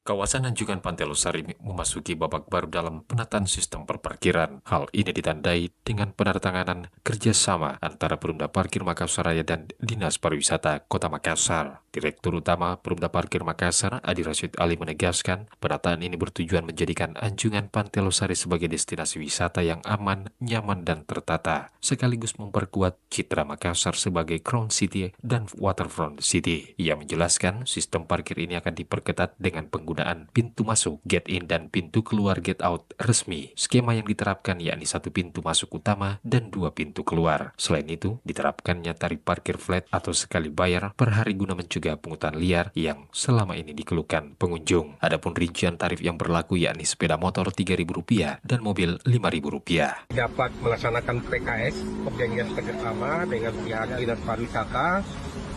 Kawasan Anjungan Pantai Losari memasuki babak baru dalam penataan sistem perparkiran. Hal ini ditandai dengan penandatanganan kerjasama antara Perumda Parkir Makassar Raya dan Dinas Pariwisata Kota Makassar. Direktur Utama Perumda Parkir Makassar, Adi Rashid Ali menegaskan, penataan ini bertujuan menjadikan Anjungan Pantai Losari sebagai destinasi wisata yang aman, nyaman, dan tertata, sekaligus memperkuat citra Makassar sebagai Crown City dan Waterfront City. Ia menjelaskan, sistem parkir ini akan diperketat dengan penggunaan pintu masuk, gate in, dan pintu keluar gate out resmi. Skema yang diterapkan yakni satu pintu masuk utama dan dua pintu keluar. Selain itu, diterapkannya tarif parkir flat atau sekali bayar per hari guna mencegah pungutan liar yang selama ini dikeluhkan pengunjung. Adapun rincian tarif yang berlaku yakni sepeda motor Rp3.000 dan mobil Rp5.000. Dapat melaksanakan PKS, perjanjian kerjasama dengan pihak Dinas Pariwisata,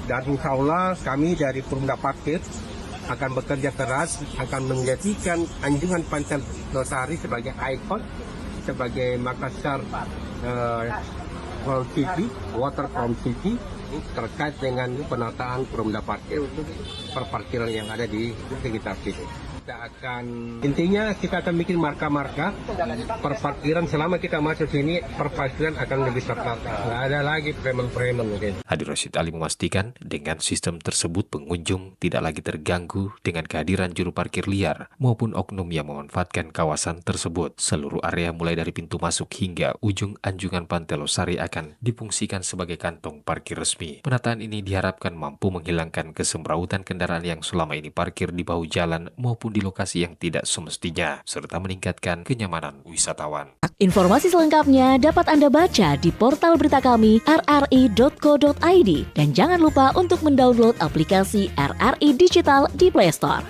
dan insya Allah kami dari Perumda Parkir akan bekerja keras, akan menjadikan Anjungan Pantai Losari sebagai ikon, sebagai Makassar Crown City, Waterfront City, terkait dengan penataan Perumda Parkir, perparkiran yang ada di sekitar situ. Intinya kita akan bikin marka-marka perparkiran. Selama kita masuk sini, perparkiran akan lebih tertata. Nggak ada lagi preman-preman mungkin. Adi Rashid Ali memastikan dengan sistem tersebut pengunjung tidak lagi terganggu dengan kehadiran juru parkir liar maupun oknum yang memanfaatkan kawasan tersebut. Seluruh area mulai dari pintu masuk hingga ujung Anjungan Pantai Losari akan difungsikan sebagai kantong parkir resmi. Penataan ini diharapkan mampu menghilangkan kesemrawutan kendaraan yang selama ini parkir di bahu jalan maupun di lokasi yang tidak semestinya, serta meningkatkan kenyamanan wisatawan. Informasi selengkapnya dapat Anda baca di portal berita kami rri.co.id dan jangan lupa untuk mendownload aplikasi RRI Digital di Play Store.